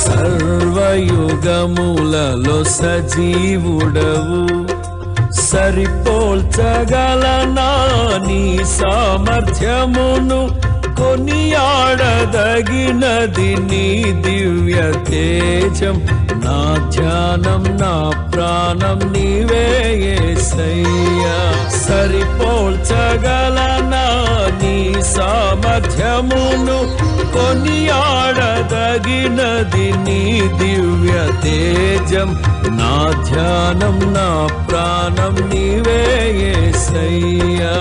సర్వయుగములలో సజీవుడవు, సరిపోల్చగలనా నీ సామర్థ్యమును, కొనియాడదగినది నీ దివ్య తేజం. నా ధ్యానం నా ప్రాణం నీవే యేసయ్యా. సరిపోల్చగలనా నీ సామర్థ్యమును, కొనియాడదగినది నీ దివ్య తేజం. నా ధ్యానం నా ప్రాణం నీవే యేసయ్యా.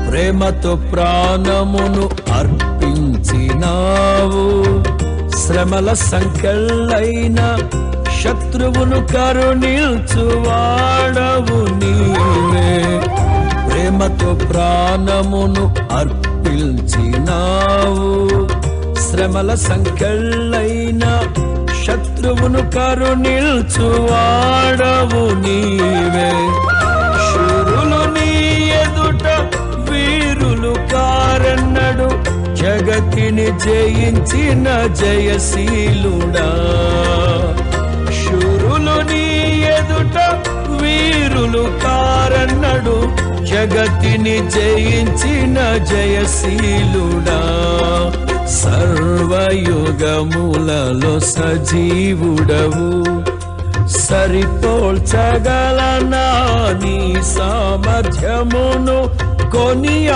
ప్రేమతో ప్రాణమును అర్పించినావు, శ్రమల సంకెళ్ళైన శత్రువును కరుణించువాడవు నీవే. ప్రేమతో ప్రాణమును అర్పించినావు, శ్రమల సంకెళ్ళైన శత్రువును కరుణించువాడవు నీవే. శూరులు నీ ఎదుట వీరులు కారన్నడు, జగతిని జయించిన జయశీలుడా. శూరులు నీ ఎదుట వీరులు కారన్నడు, జగతిని జయించిన జయశీలుడా. సర్వయుగములలో సజీవుడవు, సరిపోల్చగలనా నీ సామర్థ్యమును, కొనియాడదగినది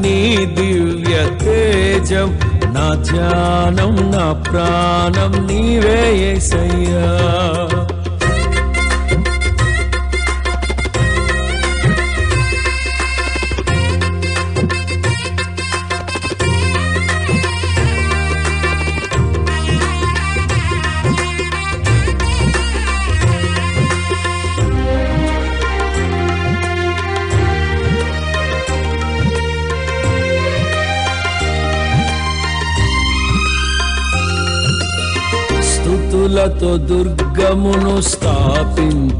నీ దివ్య తేజం. నా ధ్యానం నా ప్రాణం నీవే యేసయ్యా. స్తుతులతో దుర్గమును స్థాపించువాడవు,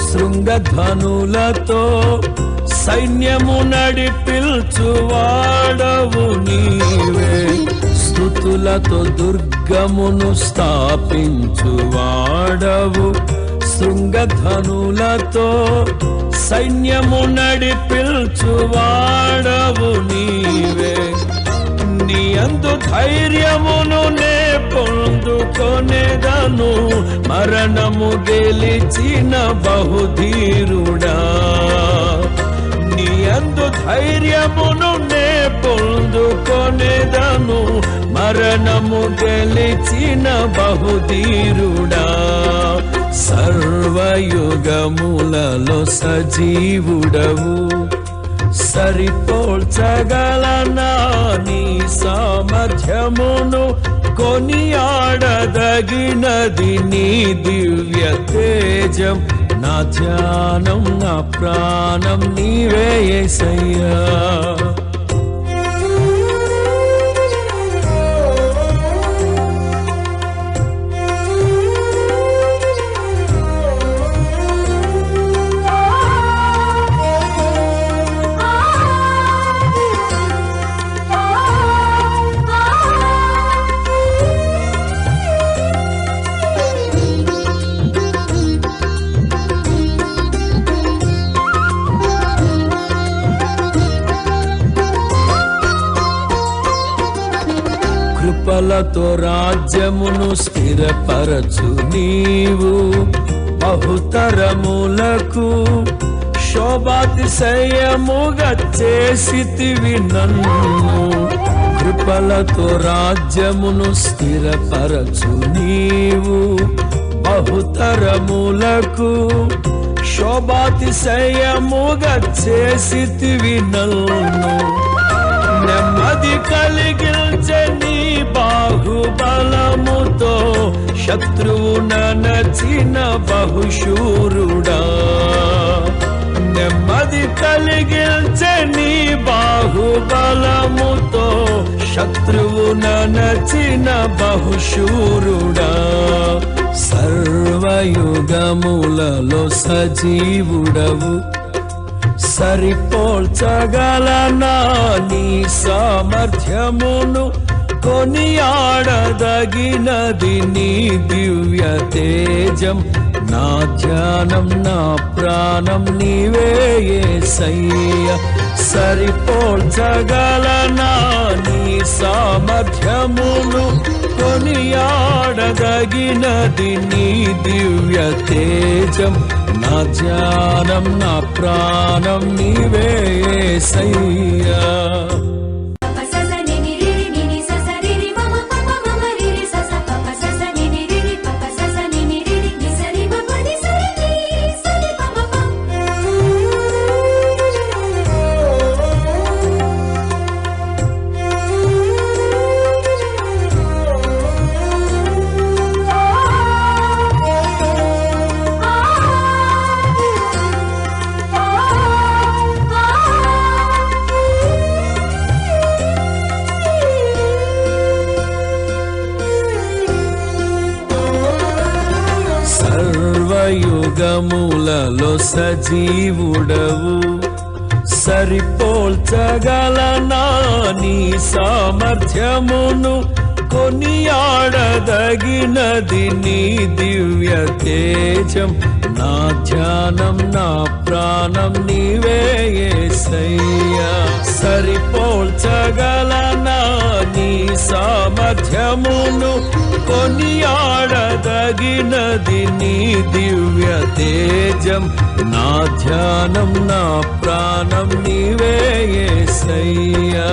శృంగధ్వనులతో సైన్యము నడిపిల్చువాడవు నీవే. స్తుతులతో దుర్గమును స్థాపించువాడవు, శృంగధ్వనులతో సైన్యము నడిపిల్చువాడవు నీవే. నీ అందు ధైర్యమును నే పొందుకొనేదను, మరణము గెలిచిన బహుధీరుడా. నీ అందు ధైర్యమును నే పొందుకొనేదను, మరణము గెలిచిన బహుధీరుడా. సర్వయుగములలో సజీవుడవు, సరిపోల్చగలనా నీ సామర్థ్యమును, కొనియాడదగినది నీ దివ్య తేజం. నా ధ్యానం నా ప్రాణం నీవే యేసయ్యా. కృపలతో రాజ్యమును స్థిరపరచు నీవు, బహుతరములకు శోభాతిశయముగా చేసితివి నన్ను. కృపలతో రాజ్యమును స్థిరపరచు నీవు, బహుతరములకు శోభాతిశయముగా చేసితివి నన్ను. నెమ్మది కలిగించే నీ బాహుబలముతో శత్రువు నచిన బహుశూరుడా. నెమ్మది కలిగించే నీ బాహుబలముతో శత్రువు నచిన బహుశూరుడా. సర్వయుగములలో సజీవుడవు, సరిపోల్చగలనా నీ సామర్థ్యమును, కొనియాడదగినది నీ దివ్య తేజం. నా ధ్యానం నా ప్రాణం నీవే యేసయ్యా. సరిపోల్చగలనా నీ సామర్థ్యమును, కొనియాడదగినది నీ దివ్య తేజం. నా ధ్యానం నా ప్రాణం నీవే యేసయ్యా. సర్వయుగములలో సజీవుడవు, సరిపోల్చగలనా నీ సామర్థ్యమును, కొనియాడదగినది నీ దివ్య తేజం. నా ధ్యానం నా ప్రాణం నీవే యేసయ్యా. సరిపోల్చగలనా నీ సామర్థ్యమును, కొనియాడదగినది నీ దివ్య తేజం. నా ధ్యానం నా ప్రాణం నీవే యేసయ్యా.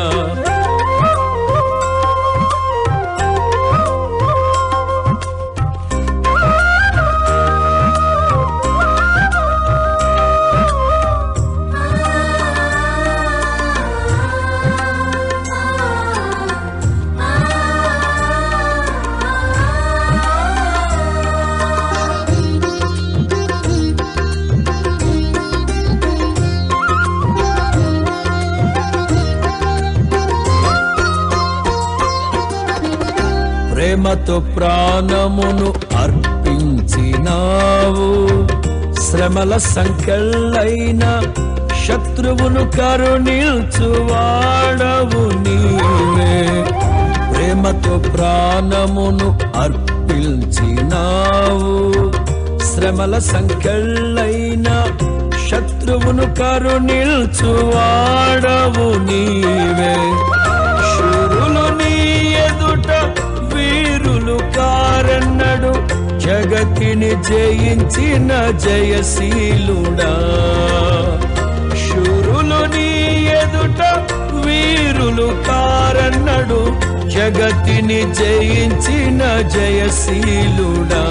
ప్రేమతో ప్రాణమును అర్పించినావు, శ్రమల సంకెళ్ళైన శత్రువును కరుణించువాడవు నీవే. ప్రేమతో ప్రాణమును అర్పించినావు, శ్రమల సంకెళ్ళైన శత్రువును కరుణించువాడవు నీవే. శూరులు నీ ఎదుట వీరులు కారన్నడు, జగతిని జయించిన జయశీలుడా. శూరులు నీ ఎదుట వీరులు కారన్నడు, జగతిని జయించిన జయశీలుడా.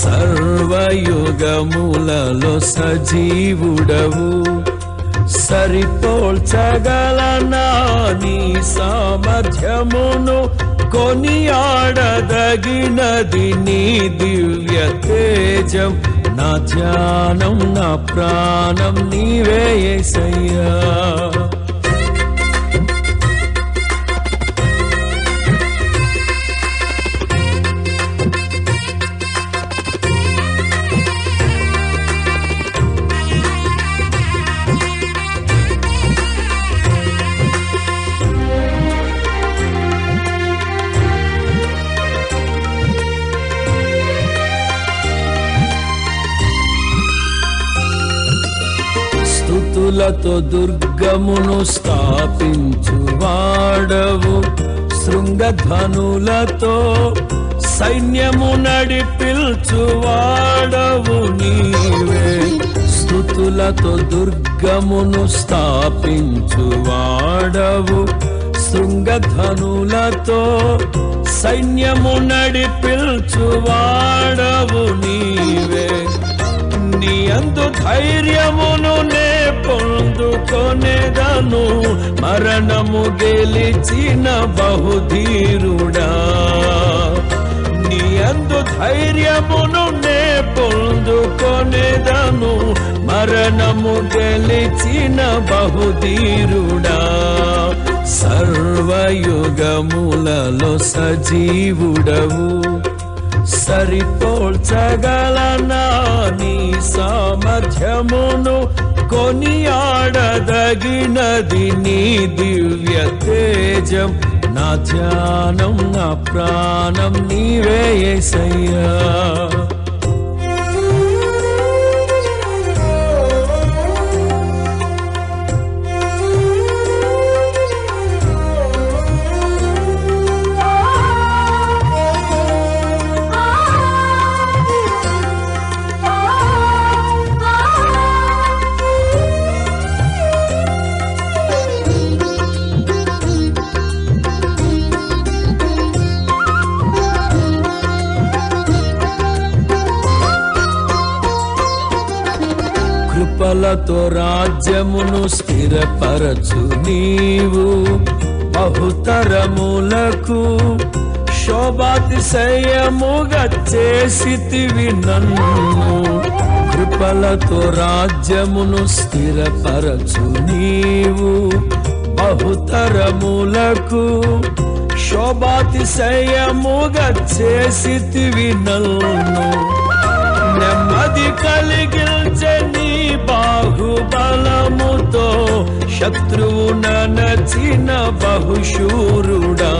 సర్వయుగములలో సజీవుడవు, సరిపోల్చగలనా నీ సామర్థ్యమును, కొనియాడదగినది నీ దివ్య తేజం. నా ధ్యానం నా ప్రాణం నీవే యేసయ్యా. స్తుతులతో దుర్గమును స్థాపించువాడవు, శృంగధ్వనులతో సైన్యము నడిపిల్చువాడవు నీవే. స్తుతులతో దుర్గమును స్థాపించువాడవు, శృంగధ్వనులతో సైన్యము నడిపిల్చువాడవు నీవే. నీ అందు ధైర్యమును నే పొందుకొనేదను, మరణము గెలిచిన బహుధీరుడా నీ యందు ధైర్యమును నే పొందుకొనేదను మరణము గెలిచిన బహుధీరుడా సర్వయుగములలో సజీవుడవు సరిపోల్చగలనా నీ సామర్థ్యమును కొనియాడదగినది నీ దివ్య తేజం నా ధ్యానం నా ప్రాణం నీవే యేసయ్యా కృపలతో రాజ్యమును స్థిరపరచు నీవు బహుతరములకు శోభాతిశయముగా చేసితివి నన్ను కృపలతో రాజ్యమును స్థిరపరచు నీవు బహుతరములకు శోభాతిశయముగా చేసితివి నన్ను నెమ్మది కలిగించే నీ బాహుబలముతో శత్రువు నచిన బహుశూరుడా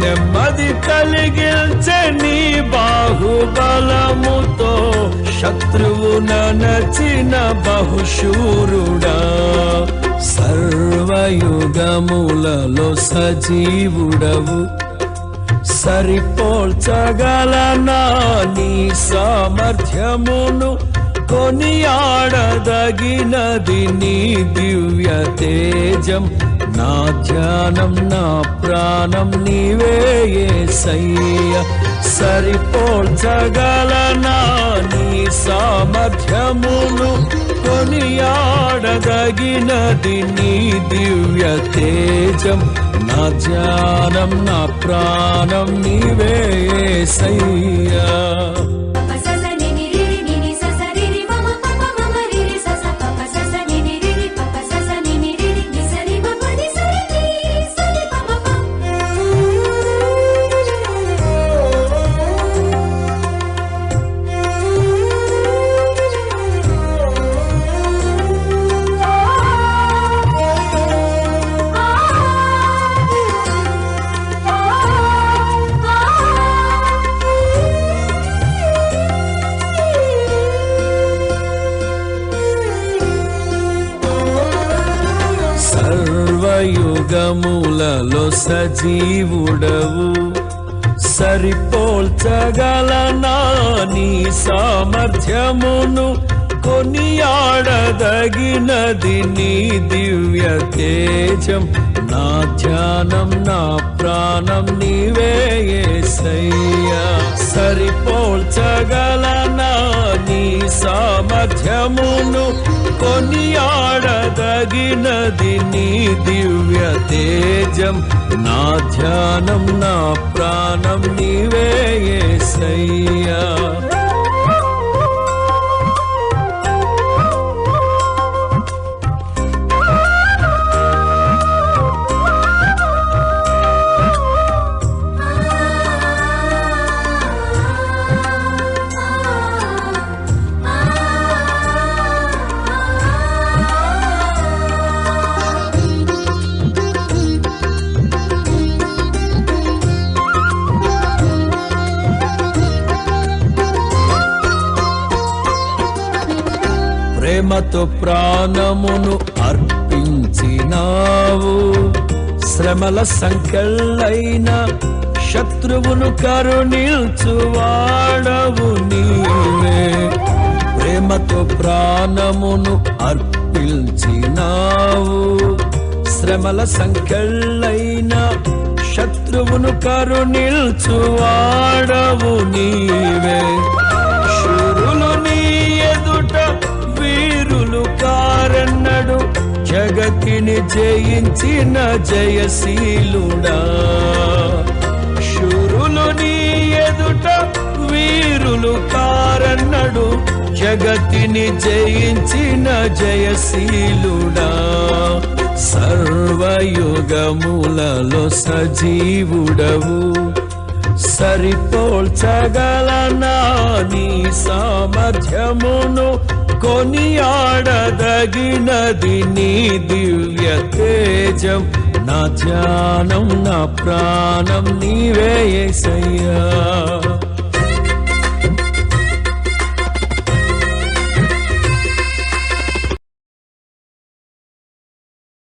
నెమ్మది కలిగించే నీ బాహుబలముతో శత్రువు నచిన బహుశూరుడా సర్వయుగములలో సజీవుడవు సరిపోల్చగలనా నీ సామర్థ్యమును కొనియాడదగినది నీ దివ్య తేజం నా ధ్యానం నా ప్రాణం నీవే యేసయ్యా సరిపోల్చగలనా నీ సామర్థ్యమును కొనియాడదగినది నీ దివ్య తేజం నా ధ్యానం నా ప్రాణం నీవే యేసయ్యా సర్వయుగములలో సజీవుడవు సరిపోల్చగలనా నీ సామర్థ్యమును కొనియాడదగినది నీ దివ్య తేజం నా ధ్యానం నా ప్రాణం నీవే యేసయ్యా సరిపోల్చగలనా నీ సామర్థ్యమును కొనియాడదగినది నీ దివ్య తేజం నా ధ్యానం నా ప్రాణం నీవే యేసయ్యా ప్రేమతో ప్రాణమును అర్పించినావు శ్రమల సంకెళ్ళైన శత్రువును కరుణించువాడవు నీవే ప్రేమతో ప్రాణమును అర్పించినావు శ్రమల సంకెళ్ళైన శత్రువును కరుణించువాడవు నీవే శూరులు నీ ఎదుట వీరులు కారన్నడు జగతిని జయించిన జయశీలుడా. శూరులు నీ ఎదుట వీరులు కారన్నడు, జగతిని జయించిన జయశీలుడా. సర్వయుగములలో సజీవుడవు, సరిపోల్చగలనా నీ సామర్థ్యమును, కొనియాడదగినది నీ దివ్య తేజం. నా ధ్యానం నా ప్రాణం నీవే యేసయ్యా.